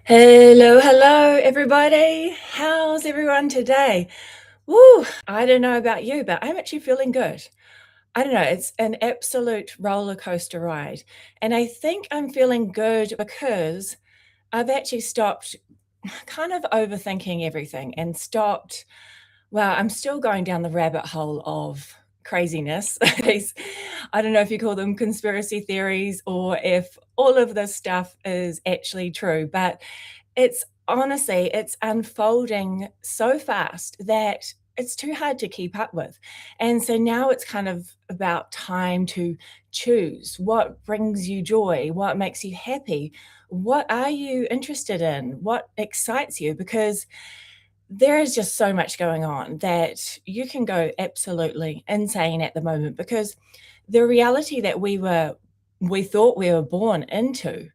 Hello, everybody. How's everyone today? Woo, I don't know about you, but I'm actually feeling good. I don't know, it's an absolute roller coaster ride. And I think I'm feeling good because I've actually stopped kind of overthinking everything and stopped. Well, I'm still going down the rabbit hole of craziness. These, I don't know if you call them conspiracy theories or if all of this stuff is actually true, but it's honestly, it's unfolding so fast that it's too hard to keep up with. And so now it's kind of about time to choose what brings you joy, what makes you happy, what are you interested in, what excites you, because there is just so much going on that you can go absolutely insane at the moment because the reality that we thought we were born into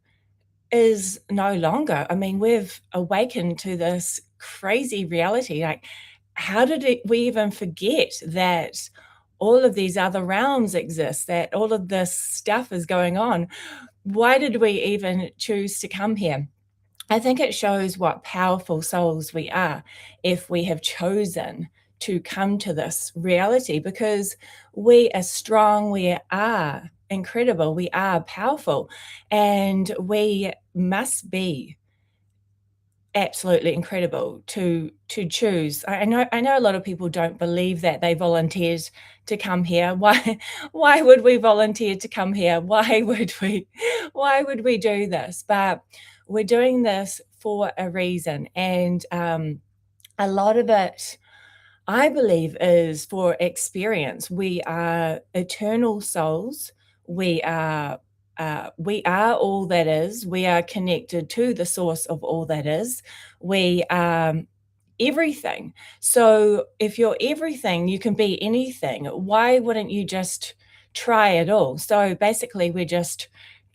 is no longer. I mean, we've awakened to this crazy reality. Like, how did we even forget that all of these other realms exist, that all of this stuff is going on? Why did we even choose to come here? I think it shows what powerful souls we are if we have chosen to come to this reality because we are strong, we are incredible, we are powerful, and we must be absolutely incredible to choose. I know a lot of people don't believe that they volunteered to come here. Why would we volunteer to come here? Why would we do this? But we're doing this for a reason, and a lot of it, I believe, is for experience. We are eternal souls. We are all that is. We are connected to the source of all that is. We are everything. So if you're everything, you can be anything. Why wouldn't you just try it all? So basically, we're just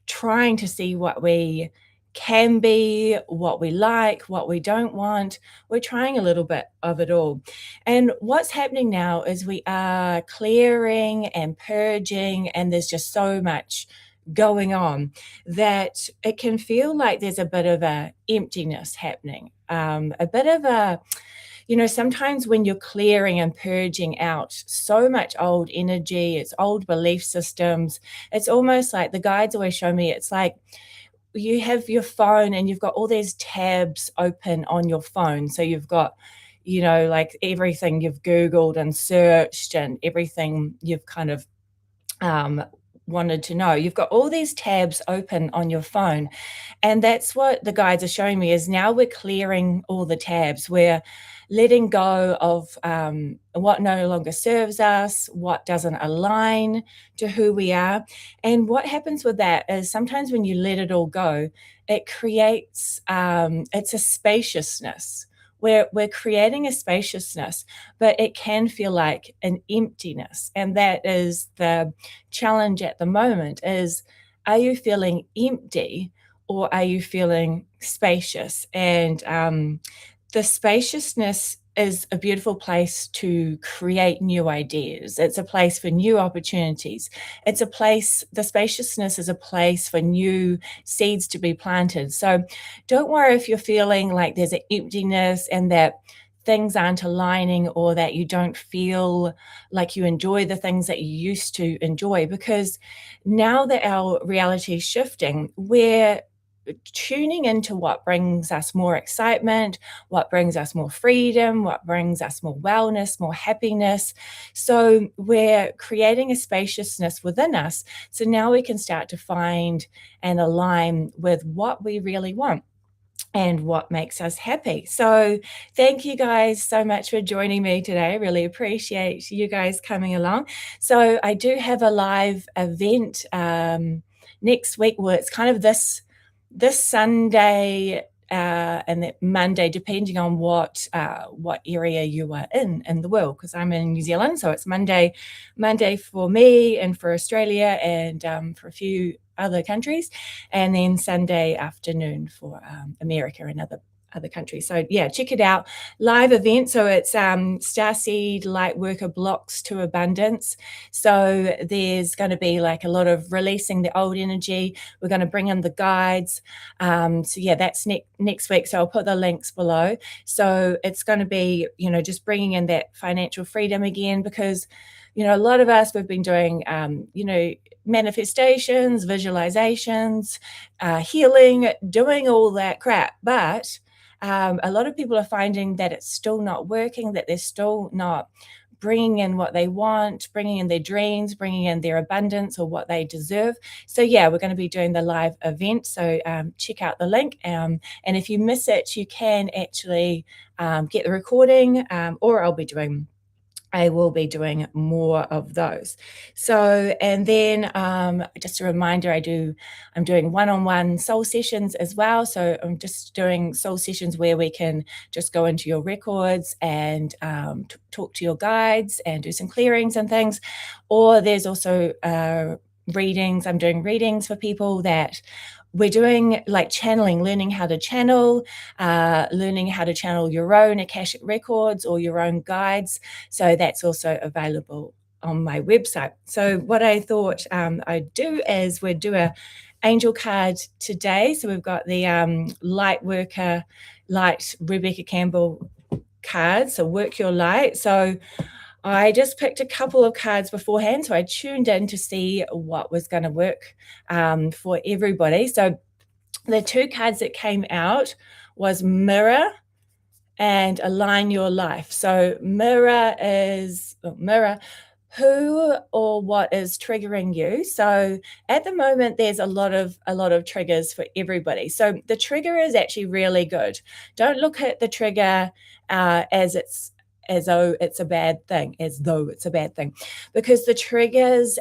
trying to see what we can be, what we like, what we don't want. We're trying a little bit of it all. And what's happening now is we are clearing and purging, and there's just so much going on that it can feel like there's a bit of a emptiness happening, a bit of a, sometimes when you're clearing and purging out so much old energy, it's old belief systems, it's almost like the guides always show me it's like you have your phone and you've got all these tabs open on your phone. So you've got, like everything you've Googled and searched and everything you've kind of um, wanted to know. You've got all these tabs open on your phone. And that's what the guides are showing me is now we're clearing all the tabs. We're letting go of what no longer serves us, what doesn't align to who we are. And what happens with that is sometimes when you let it all go, it creates, it's a spaciousness. We're creating a spaciousness, but it can feel like an emptiness. And that is the challenge at the moment is, are you feeling empty or are you feeling spacious? And the spaciousness is a beautiful place to create new ideas. It's a place for new opportunities. The spaciousness is a place for new seeds to be planted. So don't worry if you're feeling like there's an emptiness and that things aren't aligning or that you don't feel like you enjoy the things that you used to enjoy, because now that our reality is shifting, we're tuning into what brings us more excitement, what brings us more freedom, what brings us more wellness, more happiness. So we're creating a spaciousness within us. So now we can start to find and align with what we really want and what makes us happy. So thank you guys so much for joining me today. I really appreciate you guys coming along. So I do have a live event next week. Well, it's kind of this Sunday and that Monday, depending on what area you are in the world. Because I'm in New Zealand, so it's Monday for me and for Australia and for a few other countries, and then Sunday afternoon for America and other countries. So yeah, check it out. Live event. So it's Starseed Lightworker Blocks to Abundance. So there's going to be like a lot of releasing the old energy. We're going to bring in the guides. So yeah, that's next week. So I'll put the links below. So it's going to be, just bringing in that financial freedom again, because a lot of us, we've been doing, manifestations, visualizations, healing, doing all that crap. But a lot of people are finding that it's still not working, that they're still not bringing in what they want, bringing in their dreams, bringing in their abundance or what they deserve. So yeah, we're going to be doing the live event. So check out the link. And if you miss it, you can actually get the recording, or I will be doing more of those. So, and then just a reminder, I'm doing one-on-one soul sessions as well. So I'm just doing soul sessions where we can just go into your records and talk to your guides and do some clearings and things. Or there's also readings. I'm doing readings for people that we're doing like channeling, learning how to channel your own Akashic records or your own guides. So that's also available on my website. So what I thought I'd do is we'd do a angel card today. So we've got the Lightworker, Light Rebecca Campbell card. So work your light. So I just picked a couple of cards beforehand. So I tuned in to see what was going to work for everybody. So the two cards that came out was Mirror and Align Your Life. So Mirror, who or what is triggering you. So at the moment, there's a lot of triggers for everybody. So the trigger is actually really good. Don't look at the trigger as though it's a bad thing, because the triggers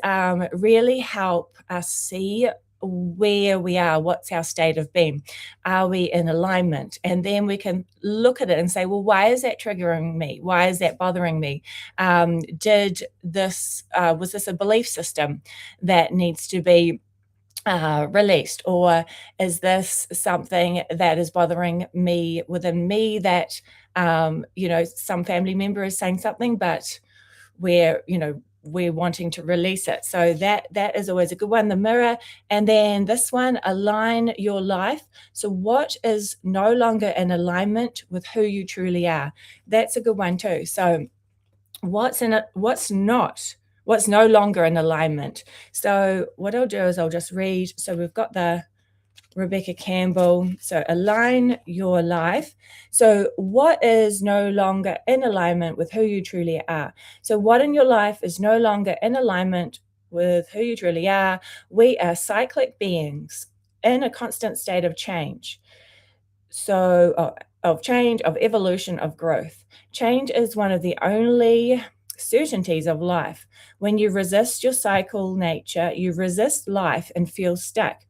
really help us see where we are, what's our state of being, are we in alignment? And then we can look at it and say, well, why is that triggering me? Why is that bothering me? Was this a belief system that needs to be released, or is this something that is bothering me within me that some family member is saying something, but we're wanting to release it. So that is always a good one, the Mirror. And then this one, Align Your Life. So what is no longer in alignment with who you truly are? That's a good one too. So what's no longer in alignment? So what I'll do is I'll just read. So we've got the Rebecca Campbell. So Align Your Life. So what is no longer in alignment with who you truly are? So what in your life is no longer in alignment with who you truly are? We are cyclic beings in a constant state of change. So of change, of evolution, of growth. Change is one of the only certainties of life. When you resist your cycle nature, you resist life and feel stuck.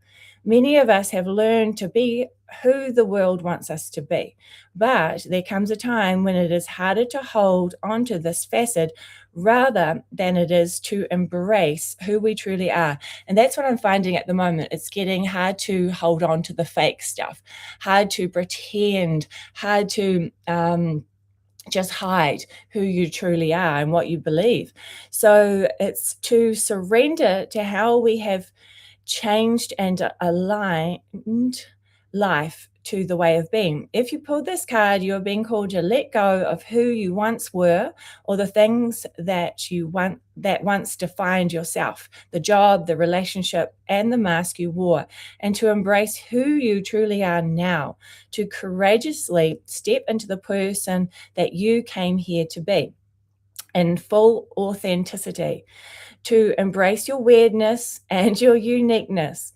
Many of us have learned to be who the world wants us to be, but there comes a time when it is harder to hold onto this facet rather than it is to embrace who we truly are. And that's what I'm finding at the moment. It's getting hard to hold on to the fake stuff, hard to pretend, hard to just hide who you truly are and what you believe. So it's to surrender to how we have changed and aligned life to the way of being. If you pulled this card, you're being called to let go of who you once were, or the things that once defined yourself, the job, the relationship, and the mask you wore, and to embrace who you truly are now, to courageously step into the person that you came here to be in full authenticity, to embrace your weirdness and your uniqueness.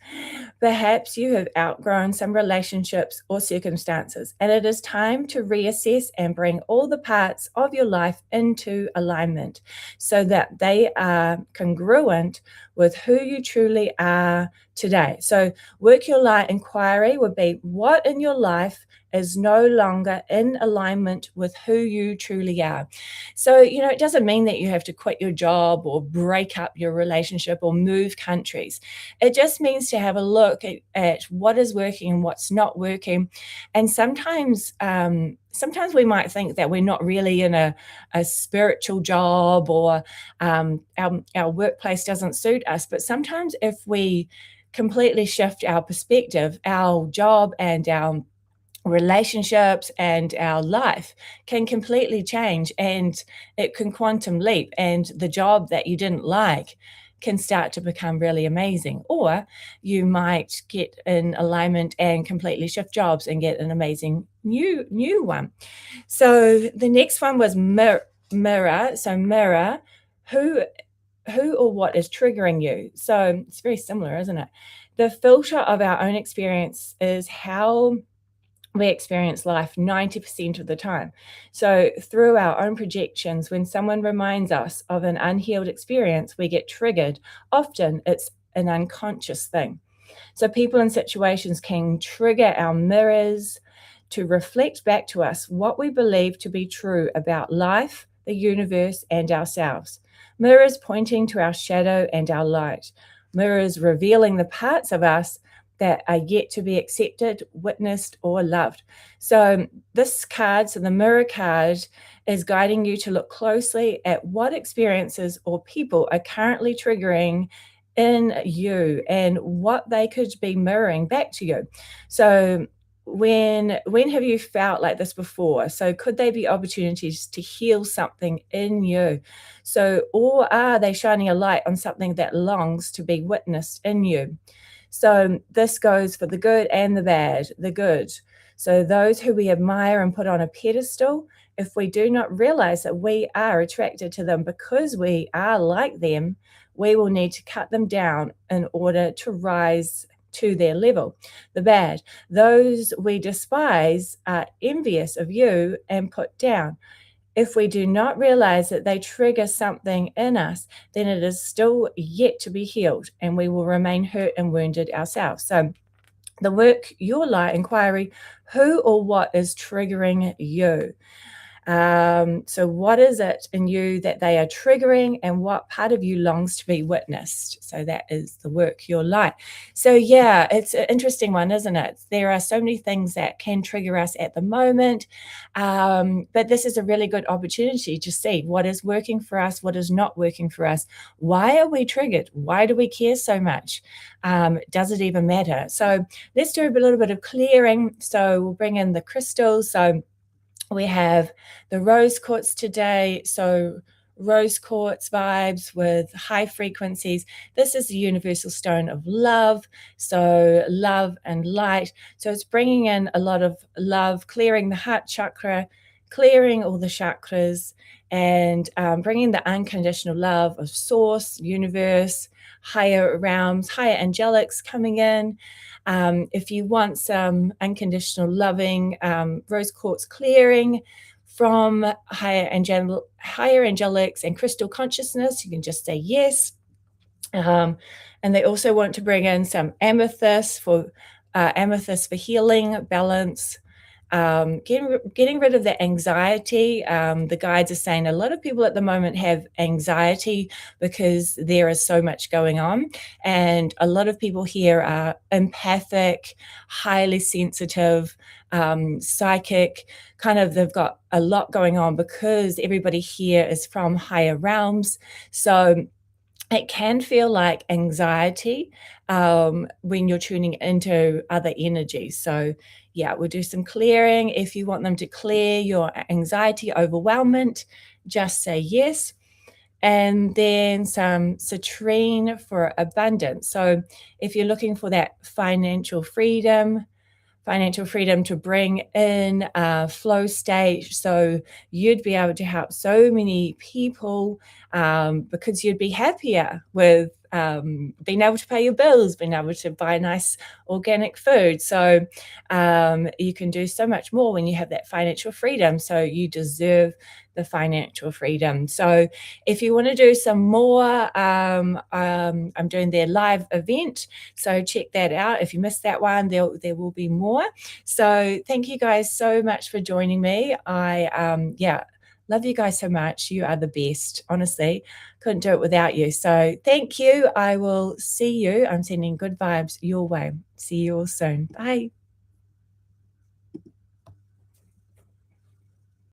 Perhaps you have outgrown some relationships or circumstances, and it is time to reassess and bring all the parts of your life into alignment so that they are congruent with who you truly are today. So work your light inquiry would be, what in your life is no longer in alignment with who you truly are? So, it doesn't mean that you have to quit your job or break break up your relationship or move countries. It just means to have a look at what is working and what's not working. And sometimes we might think that we're not really in a spiritual job, or our workplace doesn't suit us. But sometimes if we completely shift our perspective, our job and our relationships and our life can completely change, and it can quantum leap, and the job that you didn't like can start to become really amazing. Or you might get in alignment and completely shift jobs and get an amazing new one. So the next one was mirror. So mirror, who or what is triggering you. So it's very similar, isn't it? The filter of our own experience is how we experience life 90% of the time. So through our own projections, when someone reminds us of an unhealed experience, we get triggered. Often it's an unconscious thing. So people and situations can trigger our mirrors to reflect back to us what we believe to be true about life, the universe, and ourselves. Mirrors pointing to our shadow and our light. Mirrors revealing the parts of us that are yet to be accepted, witnessed, or loved. So this card, so the mirror card, is guiding you to look closely at what experiences or people are currently triggering in you and what they could be mirroring back to you. So when have you felt like this before? So could they be opportunities to heal something in you? So, or are they shining a light on something that longs to be witnessed in you? So this goes for the good and the bad. The good, so those who we admire and put on a pedestal, if we do not realize that we are attracted to them because we are like them, we will need to cut them down in order to rise to their level. The bad, those we despise are envious of you and put down. If we do not realize that they trigger something in us, then it is still yet to be healed, and we will remain hurt and wounded ourselves. So the work your light inquiry, who or what is triggering you? So what is it in you that they are triggering, and what part of you longs to be witnessed? So that is the work your light. So yeah, it's an interesting one, isn't it? There are so many things that can trigger us at the moment, but this is a really good opportunity to see what is working for us, what is not working for us. Why are we triggered? Why do we care so much? Does it even matter? So let's do a little bit of clearing. So we'll bring in the crystals. So we have the rose quartz today. So rose quartz vibes with high frequencies. This is the universal stone of love. So love and light. So it's bringing in a lot of love, clearing the heart chakra, clearing all the chakras, and bringing the unconditional love of source, universe, higher realms, higher angelics coming in. If you want some unconditional loving rose quartz clearing from higher angelics and crystal consciousness, you can just say yes. And they also want to bring in some amethyst for healing, balance, getting rid of the anxiety. The guides are saying a lot of people at the moment have anxiety because there is so much going on, and a lot of people here are empathic, highly sensitive, psychic, kind of, they've got a lot going on because everybody here is from higher realms. So it can feel like anxiety when you're tuning into other energies. So yeah, we'll do some clearing. If you want them to clear your anxiety, overwhelmment, just say yes. And then some citrine for abundance. So if you're looking for that financial freedom to bring in a flow state, so you'd be able to help so many people because you'd be happier with being able to pay your bills, being able to buy nice organic food. So you can do so much more when you have that financial freedom. So you deserve the financial freedom. So if you want to do some more, I'm doing their live event. So check that out. If you missed that one, there will be more. So thank you guys so much for joining me. I Love you guys so much. You are the best. Honestly, couldn't do it without you. So thank you. I will see you. I'm sending good vibes your way. See you all soon. Bye.